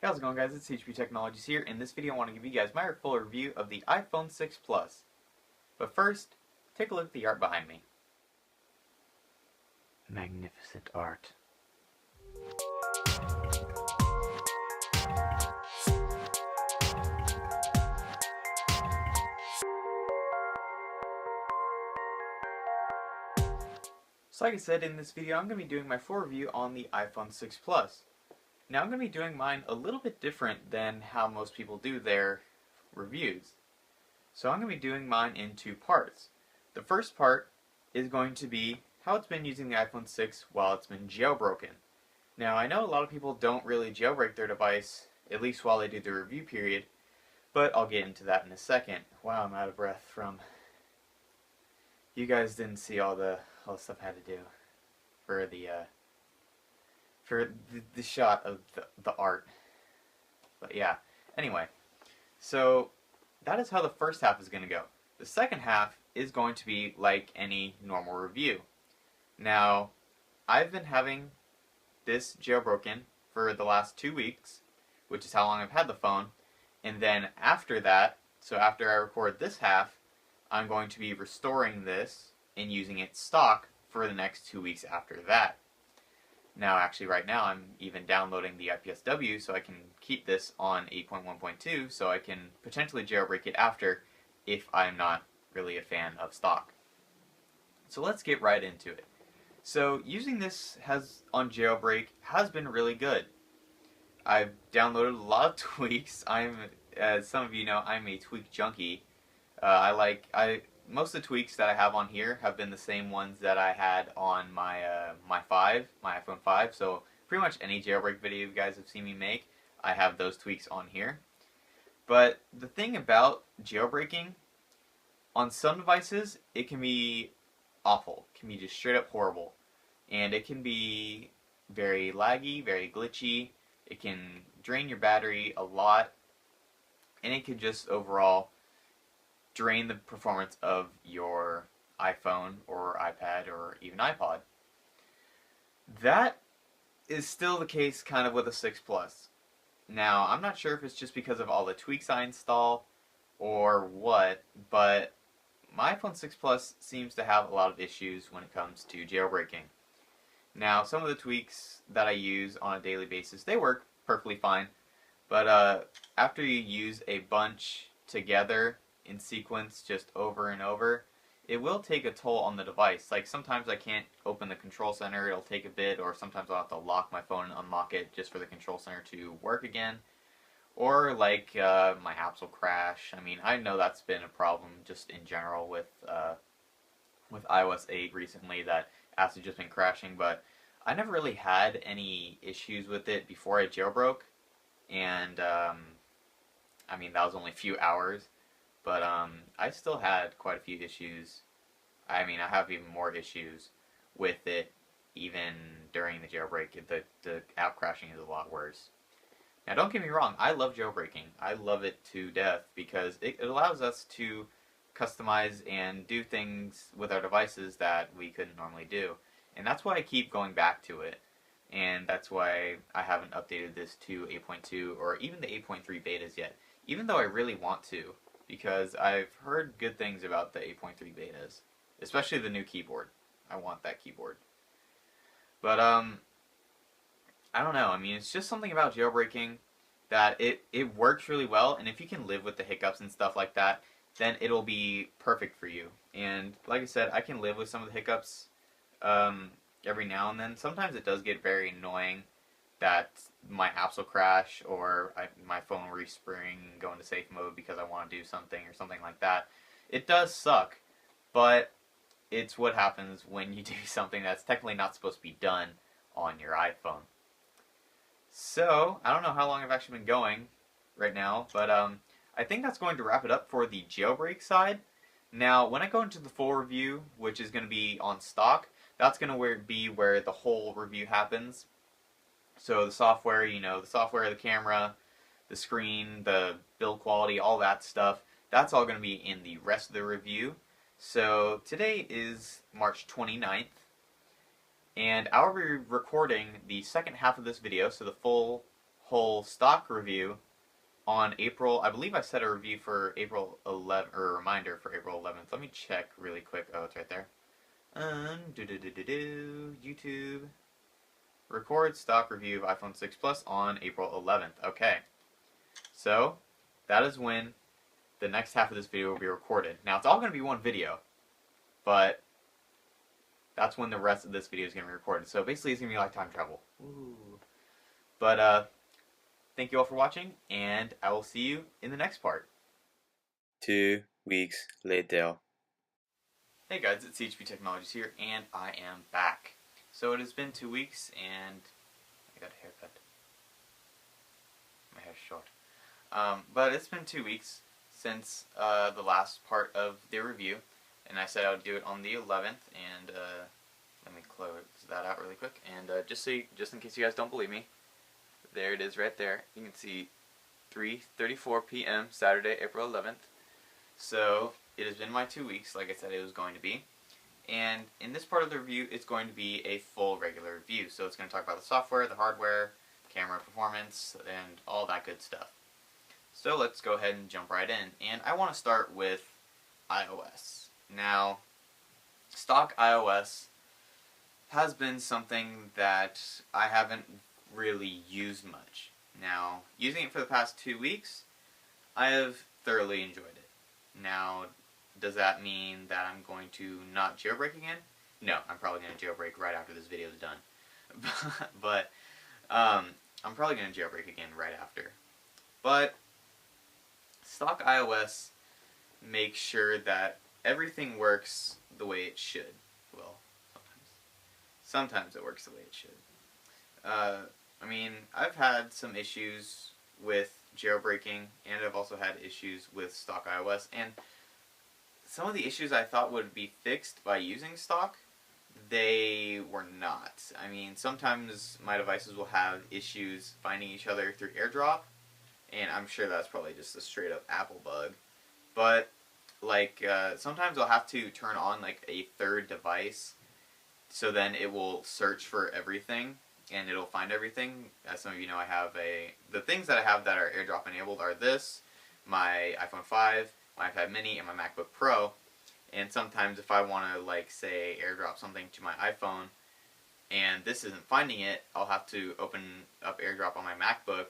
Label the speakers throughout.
Speaker 1: Hey, how's it going, guys? It's HP Technologies here. In this video I want to give you guys my full review of the iPhone 6 Plus. But first, take a look at the art behind me. Magnificent art. So like I said, in this video I'm going to be doing my full review on the iPhone 6 Plus. Now I'm going to be doing mine a little bit different than how most people do their reviews. So I'm going to be doing mine in two parts. The first part is going to be how it's been using the iPhone 6 while it's been jailbroken. Now I know a lot of people don't really jailbreak their device, at least while they do the review period, but I'll get into that in a second. Wow, I'm out of breath from... You guys didn't see all the stuff I had to do for the shot of the art. But yeah, anyway, so that is how the first half is going to go. The second half is going to be like any normal review. Now, I've been having this jailbroken for the last 2 weeks, which is how long I've had the phone, and then after that, so after I record this half, I'm going to be restoring this and using it stock for the next 2 weeks after that. Now, actually right now I'm even downloading the IPSW so I can keep this on 8.1.2 so I can potentially jailbreak it after if I'm not really a fan of stock. So let's get right into it. So using this on jailbreak has been really good. I've downloaded a lot of tweaks. As some of you know, I'm a tweak junkie. Most of the tweaks that I have on here have been the same ones that I had on my iPhone 5. So pretty much any jailbreak video you guys have seen me make, I have those tweaks on here. But the thing about jailbreaking, on some devices, it can be awful. It can be just straight up horrible. And it can be very laggy, very glitchy. It can drain your battery a lot. And it can just overall drain the performance of your iPhone or iPad or even iPod. That is still the case kind of with a 6 Plus. Now, I'm not sure if it's just because of all the tweaks I install or what, but my iPhone 6 Plus seems to have a lot of issues when it comes to jailbreaking. Now, some of the tweaks that I use on a daily basis, they work perfectly fine, but after you use a bunch together in sequence just over and over, it will take a toll on the device. Like sometimes I can't open the control center, it'll take a bit, or sometimes I'll have to lock my phone and unlock it just for the control center to work again. Or like my apps will crash. I mean, I know that's been a problem just in general with iOS 8 recently, that apps have just been crashing, but I never really had any issues with it before I jailbroke, and I mean that was only a few hours. But I still had quite a few issues. I mean, I have even more issues with it even during the jailbreak. The app crashing is a lot worse. Now, don't get me wrong, I love jailbreaking. I love it to death because it allows us to customize and do things with our devices that we couldn't normally do. And that's why I keep going back to it. And that's why I haven't updated this to 8.2 or even the 8.3 betas yet, even though I really want to, because I've heard good things about the 8.3 betas, especially the new keyboard. I want that keyboard. But I don't know. I mean, it's just something about jailbreaking that it works really well, and if you can live with the hiccups and stuff like that, then it'll be perfect for you. And like I said, I can live with some of the hiccups every now and then. Sometimes it does get very annoying that my apps will crash or my phone will respring, go into safe mode because I want to do something or something like that. It does suck, but it's what happens when you do something that's technically not supposed to be done on your iPhone. So, I don't know how long I've actually been going right now, but I think that's going to wrap it up for the jailbreak side. Now, when I go into the full review, which is going to be on stock, that's going to be where the whole review happens. So the software, the camera, the screen, the build quality, all that stuff, that's all going to be in the rest of the review. So today is March 29th, and I'll be recording the second half of this video, so the full whole stock review on April. I believe I set a review for April 11th, or a reminder for April 11th. Let me check really quick. Oh, it's right there. YouTube. Record stock review of iPhone 6 Plus on April 11th. Okay, so that is when the next half of this video will be recorded. Now, it's all going to be one video, but that's when the rest of this video is going to be recorded. So basically, it's going to be like time travel. Ooh. But thank you all for watching, and I will see you in the next part. 2 weeks later. Hey guys, it's CHP Technologies here, and I am back. So it has been 2 weeks, and I got a haircut. My hair's short. But it's been 2 weeks since the last part of the review, and I said I would do it on the 11th, and let me close that out really quick, and just in case you guys don't believe me, there it is right there. You can see 3:34 p.m. Saturday, April 11th. So it has been my 2 weeks, like I said it was going to be. And in this part of the review, it's going to be a full regular review. So it's going to talk about the software, the hardware, camera performance, and all that good stuff. So let's go ahead and jump right in. And I want to start with iOS. Now, stock iOS has been something that I haven't really used much. Now, using it for the past 2 weeks, I have thoroughly enjoyed it. Now, does that mean that I'm going to not jailbreak again? No, I'm probably going to jailbreak right after this video is done. But I'm probably going to jailbreak again right after. But stock iOS makes sure that everything works the way it should. Well, sometimes it works the way it should. I mean, I've had some issues with jailbreaking, and I've also had issues with stock iOS, and some of the issues I thought would be fixed by using stock, they were not. I mean, sometimes my devices will have issues finding each other through AirDrop, and I'm sure that's probably just a straight up Apple bug. But, like, sometimes I'll have to turn on, like, a third device, so then it will search for everything, and it'll find everything. As some of you know, the things that I have that are AirDrop enabled are this, my iPhone 5, my iPad mini, and my MacBook Pro. And sometimes if I want to, like, say, AirDrop something to my iPhone, and this isn't finding it, I'll have to open up AirDrop on my MacBook,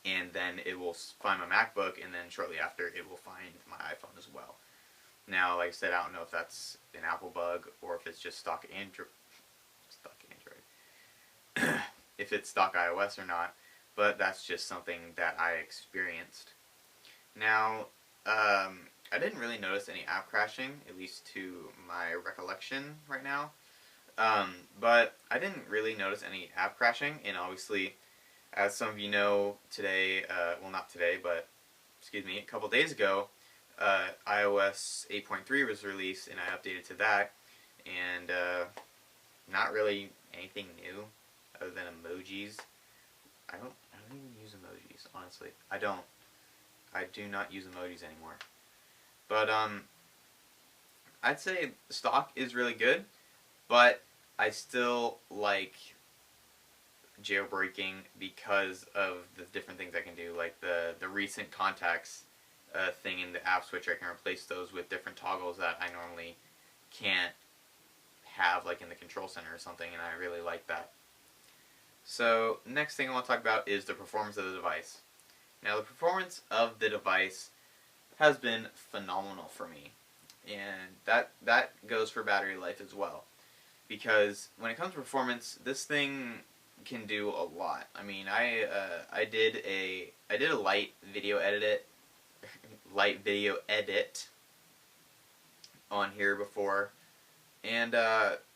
Speaker 1: and then it will find my MacBook, and then shortly after it will find my iPhone as well. Now, like I said, I don't know if that's an Apple bug, or if it's just stock Android. If it's stock iOS or not, but that's just something that I experienced. Now, I didn't really notice any app crashing, at least to my recollection right now. But I didn't really notice any app crashing, and obviously, as some of you know, today, well not today, but, excuse me, a couple days ago, iOS 8.3 was released, and I updated to that, and not really anything new other than emojis. I don't even use emojis, honestly. I do not use emojis anymore. But I'd say stock is really good, but I still like jailbreaking because of the different things I can do, like the recent contacts thing in the app switch. I can replace those with different toggles that I normally can't have, like in the control center or something, and I really like that. So, next thing I want to talk about is the performance of the device. Now, the performance of the device has been phenomenal for me, and that goes for battery life as well. Because when it comes to performance, this thing can do a lot. I mean, I did a light video edit on here before, and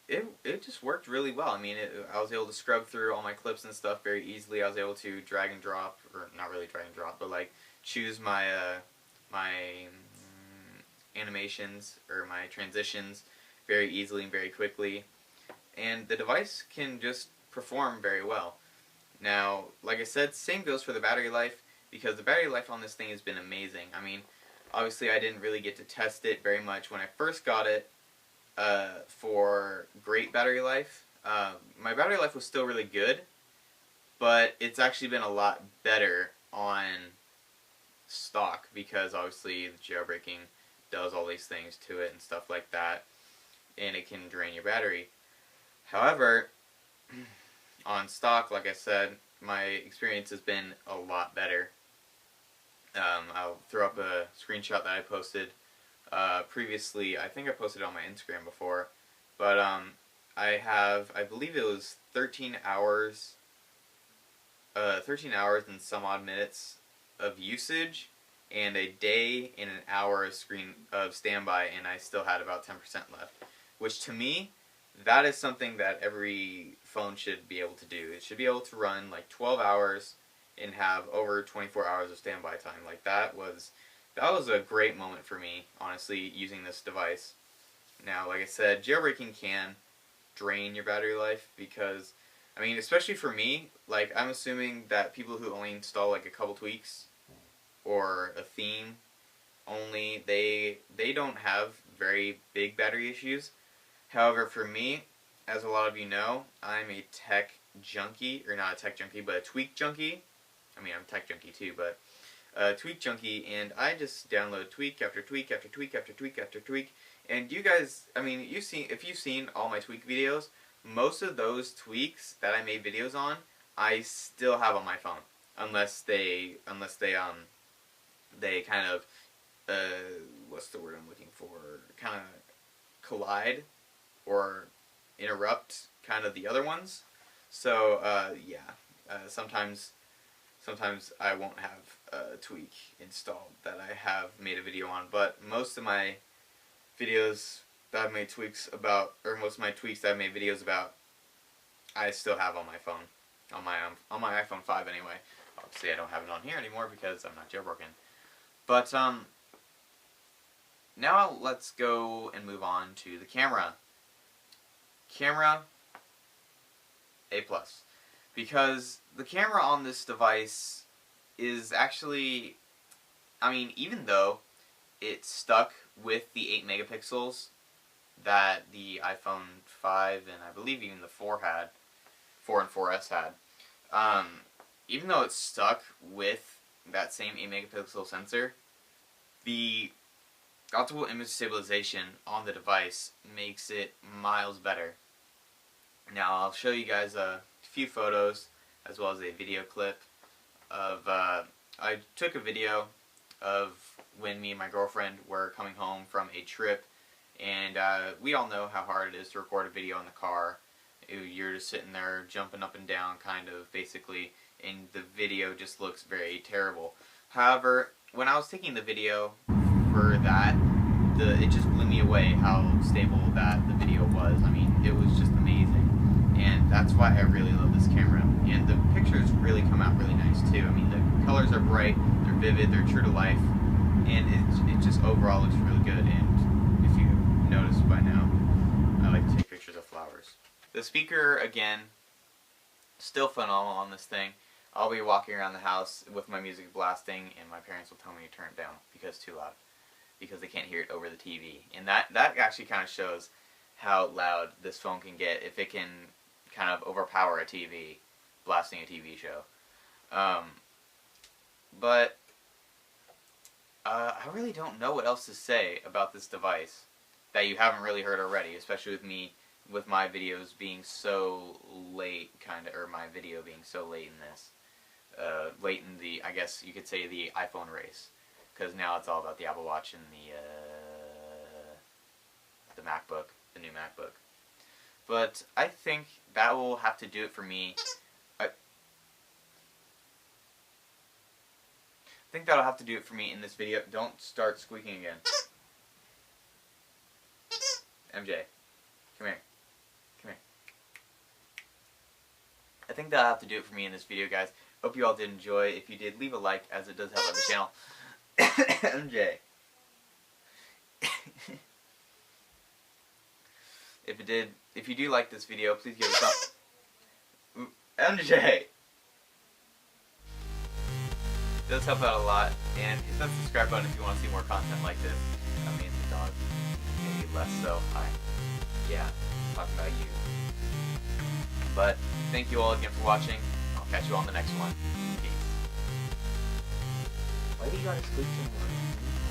Speaker 1: it just worked really well. I mean, I was able to scrub through all my clips and stuff very easily. I was able to drag and drop, or not really drag and drop, but like choose my animations or my transitions very easily and very quickly. And the device can just perform very well. Now, like I said, same goes for the battery life, because the battery life on this thing has been amazing. I mean, obviously I didn't really get to test it very much when I first got it, for great battery life. My battery life was still really good, but it's actually been a lot better on stock because obviously the jailbreaking does all these things to it and stuff like that, and it can drain your battery. However, on stock, like I said, my experience has been a lot better. I'll throw up a screenshot that I posted previously. I think I posted it on my Instagram before, but I believe it was 13 hours, 13 hours and some odd minutes of usage, and a day and an hour of standby, and I still had about 10% left, which to me, that is something that every phone should be able to do. It should be able to run like 12 hours and have over 24 hours of standby time. Like that was a great moment for me, honestly, using this device. Now, like I said, jailbreaking can drain your battery life because, I mean, especially for me, like I'm assuming that people who only install like a couple tweaks or a theme only, they don't have very big battery issues. However, for me, as a lot of you know, I'm a tech junkie, or not a tech junkie, but a tweak junkie. I mean, I'm a tech junkie too, but a tweak junkie, and I just download tweak after tweak after tweak after tweak after tweak. And you guys, I mean, if you've seen all my tweak videos, most of those tweaks that I made videos on, I still have on my phone, unless they kind of, what's the word I'm looking for? Kind of collide or interrupt kind of the other ones. So sometimes I won't have a tweak installed that I have made a video on, but most of my videos that I've made tweaks about, or most of my tweaks that I've made videos about, I still have on my phone, on my iPhone 5 anyway. Obviously, I don't have it on here anymore because I'm not jailbroken. But now let's go and move on to the camera. Camera, A+. Because the camera on this device is actually, I mean, even though it's stuck with the 8 megapixels that the iPhone 5 and I believe even the 4 and 4S had, even though it's stuck with that same 8 megapixel sensor, the optical image stabilization on the device makes it miles better. Now I'll show you guys a few photos as well as a video clip of, I took a video of when me and my girlfriend were coming home from a trip, and we all know how hard it is to record a video in the car. You're just sitting there jumping up and down kind of basically, and the video just looks very terrible. However, when I was taking the video for that, it just blew me away how stable that the video was. I mean, it was just amazing, and that's why I really love this camera. And the pictures really come out really nice too. I mean, the colors are bright, they're vivid, they're true to life, and it just overall looks really good. And if you noticed by now, I like to take pictures of flowers. The speaker, again, still phenomenal on this thing. I'll be walking around the house with my music blasting, and my parents will tell me to turn it down because it's too loud, because they can't hear it over the TV. And that actually kind of shows how loud this phone can get if it can kind of overpower a TV, blasting a TV show. But I really don't know what else to say about this device that you haven't really heard already, especially with my videos being so late, or my video being so late in this. Late in the, I guess you could say, the iPhone race. Because now it's all about the Apple Watch and the MacBook, the new MacBook. But I think that will have to do it for me. I think that'll have to do it for me in this video. Don't start squeaking again. MJ, come here. Come here. I think that'll have to do it for me in this video, guys. Hope you all did enjoy. If you did, leave a like, as it does help out the channel. MJ. If you do like this video, please give it a thumbs. MJ. It does help out a lot, and hit that subscribe button if you want to see more content like this. I mean, the dog, maybe less so. Yeah, talking about you. But thank you all again for watching. I'll I'll catch you on the next one. Peace.
Speaker 2: Why do you gotta squeak so much?